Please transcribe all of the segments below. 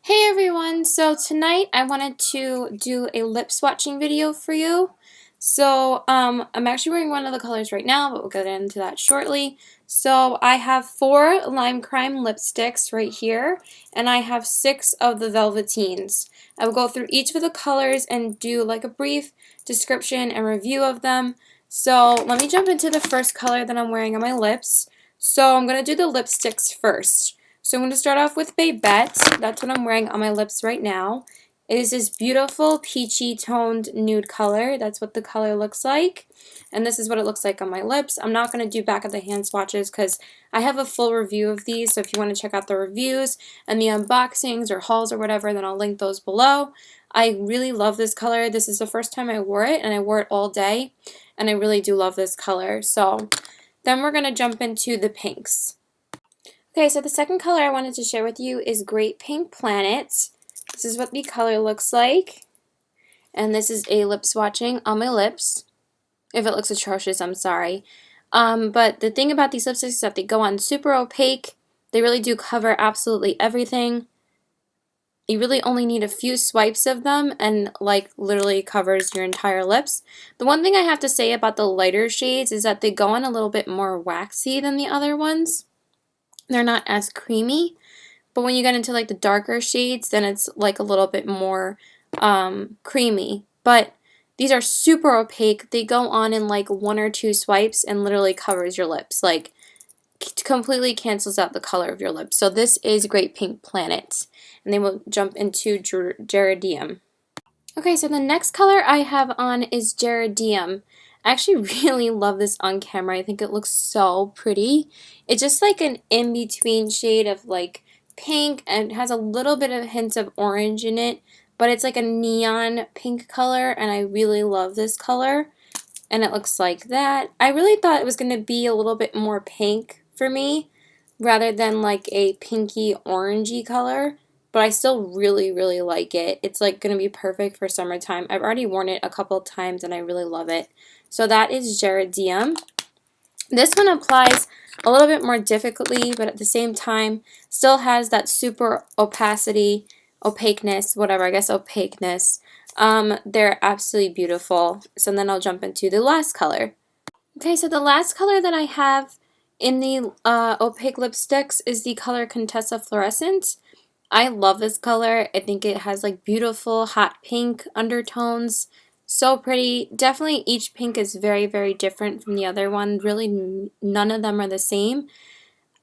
Hey everyone, so tonight I wanted to do a lip swatching video for you. I'm actually wearing one of the colors right now, but we'll get into that shortly. So I have 4 Lime Crime lipsticks right here, and I have 6 of the Velvetines. I will go through each of the colors and do like a brief description and review of them. So let me jump into the first color that I'm wearing on my lips. So I'm going to do the lipsticks first. So I'm going to start off with Babette. That's what I'm wearing on my lips right now. It is this beautiful peachy toned nude color. That's what the color looks like. And this is what it looks like on my lips. I'm not going to do back of the hand swatches because I have a full review of these. So if you want to check out the reviews and the unboxings or hauls or whatever, then I'll link those below. I really love this color. This is the first time I wore it, and I wore it all day. And I really do love this color. So then we're going to jump into the pinks. Okay, so the second color I wanted to share with you is Great Pink Planet. This is what the color looks like. And this is a lip swatching on my lips. If it looks atrocious, I'm sorry. But the thing about these lipsticks is that they go on super opaque. They really do cover absolutely everything. You really only need a few swipes of them and like literally covers your entire lips. The one thing I have to say about the lighter shades is that they go on a little bit more waxy than the other ones. They're not as creamy, but when you get into like the darker shades, then it's like a little bit more creamy. But these are super opaque. They go on in like 1 or 2 swipes and literally covers your lips. Like completely cancels out the color of your lips. So this is Great Pink Planet. And then we'll jump into Geranium. Okay, so the next color I have on is Geranium. I actually really love this on camera. I think it looks so pretty. It's just like an in-between shade of like pink, and it has a little bit of hints of orange in it, but it's like a neon pink color, and I really love this color. And it looks like that. I really thought it was going to be a little bit more pink for me rather than like a pinky orangey color. But I still really, really like it. It's like going to be perfect for summertime. I've already worn it a couple of times and I really love it. So that is Geranium. This one applies a little bit more difficultly, but at the same time still has that super opaqueness, whatever, I guess opaqueness. They're absolutely beautiful. So then I'll jump into the last color. Okay, so the last color that I have in the opaque lipsticks is the color Contessa Fluorescent. I love this color. I think it has like beautiful hot pink undertones. So pretty. Definitely each pink is very, very different from the other one. Really none of them are the same.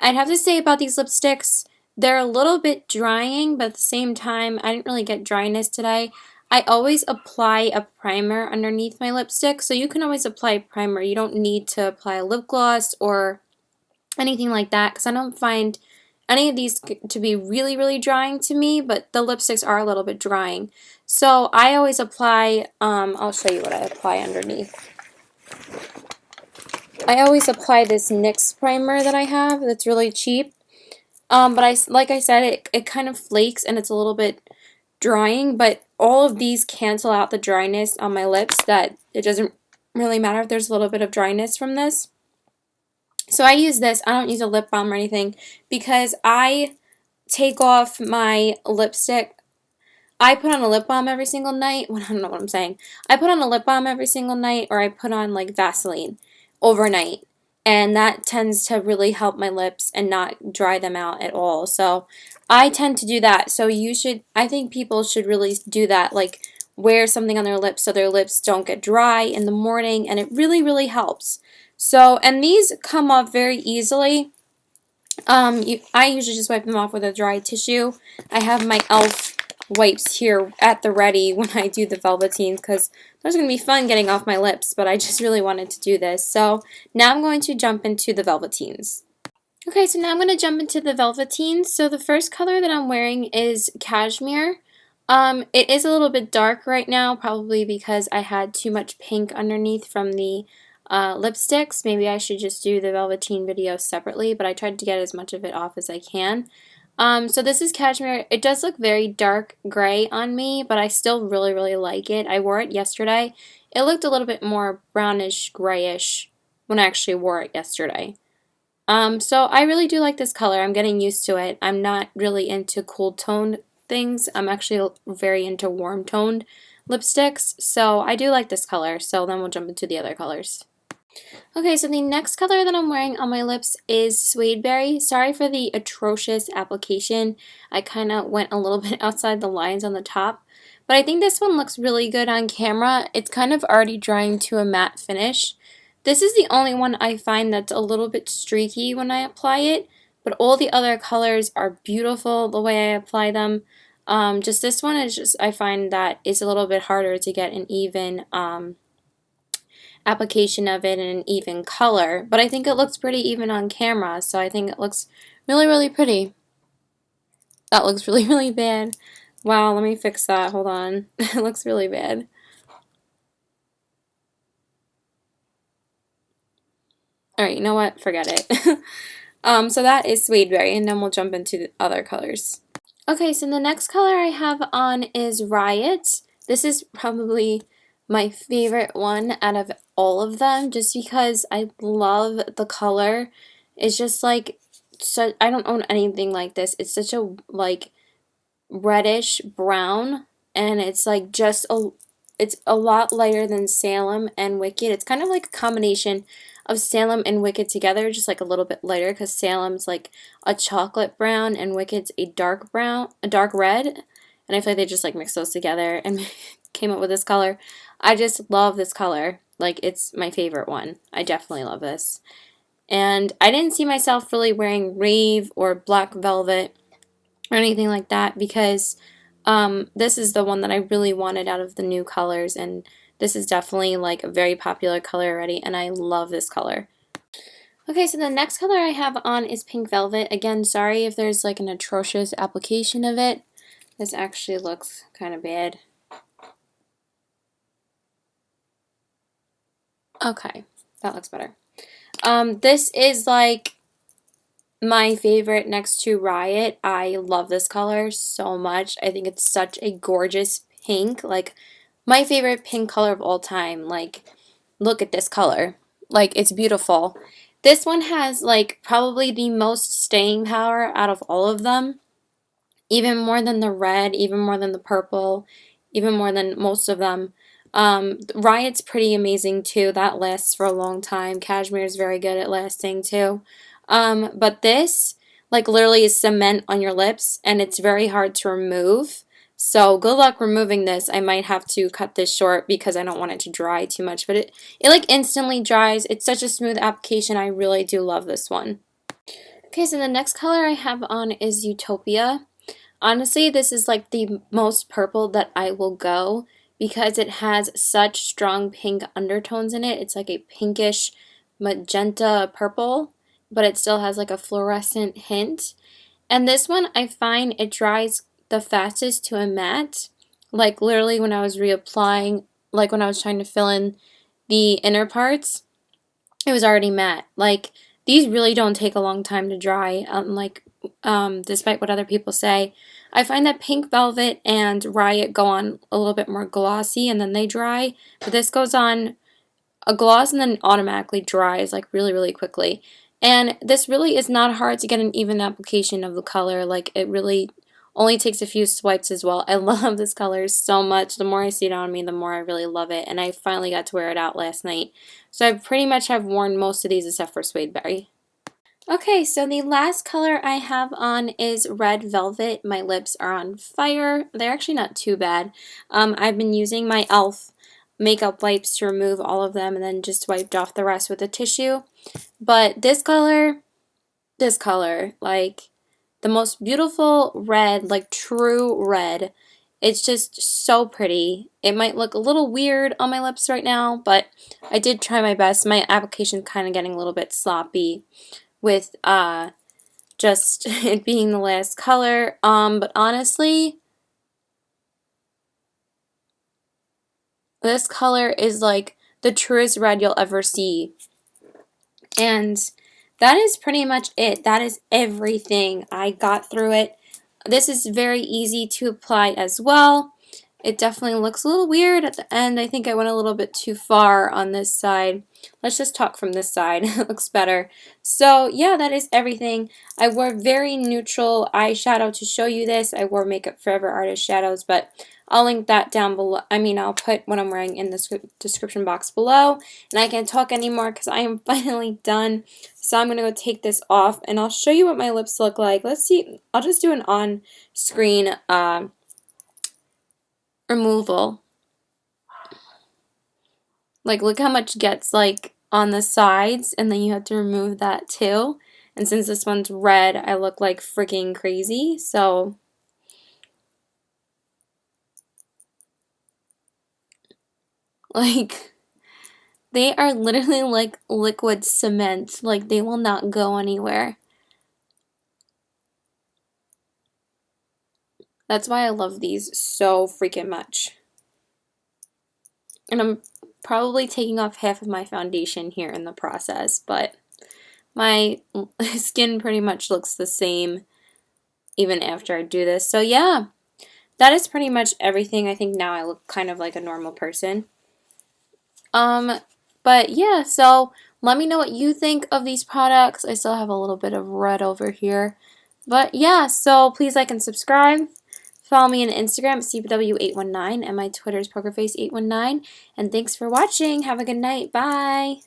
I'd have to say about these lipsticks, they're a little bit drying, but at the same time, I didn't really get dryness today. I always apply a primer underneath my lipstick, so you can always apply a primer. You don't need to apply a lip gloss or anything like that, because I don't find any of these to be really, really drying to me, but the lipsticks are a little bit drying. So I always apply, I'll show you what I apply underneath. I always apply this NYX primer that I have that's really cheap. But like I said, it kind of flakes and it's a little bit drying, but all of these cancel out the dryness on my lips, that it doesn't really matter if there's a little bit of dryness from this. So I use this. I don't use a lip balm or anything because I take off my lipstick. I put on a lip balm every single night. Well, I don't know what I'm saying. I put on a lip balm every single night, or I put on like Vaseline overnight. And that tends to really help my lips and not dry them out at all. So I tend to do that. So I think people should really do that. Like wear something on their lips so their lips don't get dry in the morning. And it really, really helps. So, and these come off very easily. I usually just wipe them off with a dry tissue. I have my e.l.f. wipes here at the ready when I do the Velvetines because those are going to be fun getting off my lips, but I just really wanted to do this. So now I'm going to jump into the Velvetines. Okay, so now I'm going to jump into the Velvetines. So the first color that I'm wearing is Cashmere. It is a little bit dark right now, probably because I had too much pink underneath from the lipsticks. Maybe I should just do the Velveteen video separately, but I tried to get as much of it off as I can. So this is Cashmere. It does look very dark gray on me, but I still really, really like it. I wore it yesterday. It looked a little bit more brownish, grayish when I actually wore it yesterday. So I really do like this color. I'm getting used to it. I'm not really into cool toned things. I'm actually very into warm toned lipsticks, so I do like this color. So then we'll jump into the other colors. Okay, so the next color that I'm wearing on my lips is Suede Berry. Sorry for the atrocious application. I kind of went a little bit outside the lines on the top. But I think this one looks really good on camera. It's kind of already drying to a matte finish. This is the only one I find that's a little bit streaky when I apply it. But all the other colors are beautiful the way I apply them. Just this one is just, I find that it's a little bit harder to get an even application of it in an even color, but I think it looks pretty even on camera, so I think it looks really, really pretty. That looks really, really bad. Wow, let me fix that. Hold on. It looks really bad. Alright, you know what? Forget it. So that is Suede Berry, and then we'll jump into the other colors. Okay, so the next color I have on is Riot. This is probably my favorite one out of all of them, just because I love the color. It's just like, I don't own anything like this. It's such a like reddish brown, and it's like it's a lot lighter than Salem and Wicked. It's kind of like a combination of Salem and Wicked together, just like a little bit lighter, because Salem's like a chocolate brown and Wicked's a dark brown, a dark red, and I feel like they just like mixed those together and came up with this color. I just love this color. Like, it's my favorite one. I definitely love this. And I didn't see myself really wearing Rave or Black Velvet or anything like that, because this is the one that I really wanted out of the new colors, and this is definitely like a very popular color already, and I love this color. Okay, so the next color I have on is Pink Velvet. Again, sorry if there's like an atrocious application of it. This actually looks kind of bad. Okay, that looks better. This is like my favorite next to Riot. I love this color so much. I think it's such a gorgeous pink. Like, my favorite pink color of all time. Like, look at this color. Like, it's beautiful. This one has like probably the most staying power out of all of them. Even more than the red, even more than the purple, even more than most of them. Riot's pretty amazing too. That lasts for a long time. Cashmere is very good at lasting too. But this, like, literally is cement on your lips, and it's very hard to remove. So good luck removing this. I might have to cut this short because I don't want it to dry too much. But it like instantly dries. It's such a smooth application. I really do love this one. Okay, so the next color I have on is Utopia. Honestly, this is like the most purple that I will go, because it has such strong pink undertones in it. It's like a pinkish magenta purple, but it still has like a fluorescent hint. And this one, I find it dries the fastest to a matte. Like, literally when I was reapplying, like when I was trying to fill in the inner parts, it was already matte. Like, these really don't take a long time to dry, despite what other people say. I find that Pink Velvet and Riot go on a little bit more glossy and then they dry, but this goes on a gloss and then automatically dries like really, really quickly. And this really is not hard to get an even application of the color. Like, it really only takes a few swipes as well. I love this color so much. The more I see it on me, the more I really love it. And I finally got to wear it out last night. So I pretty much have worn most of these except for Suede Berry. Okay, so the last color I have on is Red Velvet. My lips are on fire. They're actually not too bad. I've been using my e.l.f. makeup wipes to remove all of them and then just wiped off the rest with a tissue. But this color, like the most beautiful red, like true red. It's just so pretty. It might look a little weird on my lips right now, but I did try my best. My application's kind of getting a little bit sloppy with just it being the last color. But honestly, this color is like the truest red you'll ever see. And that is pretty much it. That is everything. I got through it. This is very easy to apply as well. it definitely looks a little weird at the end. I think I went a little bit too far on this side. Let's just talk from this side. It looks better. So yeah, that is everything. I wore very neutral eyeshadow to show you this. I wore Makeup Forever Artist shadows, but I'll link that down below. I mean, I'll put what I'm wearing in the description box below. And I can't talk anymore because I am finally done. So I'm going to go take this off and I'll show you what my lips look like. Let's see. I'll just do an on-screen removal. Like, look how much gets like on the sides, and then you have to remove that too. And since this one's red, I look like freaking crazy. So like, they are literally like liquid cement. Like, they will not go anywhere. That's why I love these so freaking much. And I'm probably taking off half of my foundation here in the process, but my skin pretty much looks the same even after I do this. So yeah, that is pretty much everything. I think now I look kind of like a normal person. But yeah, so let me know what you think of these products. I still have a little bit of red over here. But yeah, so please like and subscribe. Follow me on Instagram at CW819 and my Twitter is PokerFace819. And thanks for watching. Have a good night. Bye.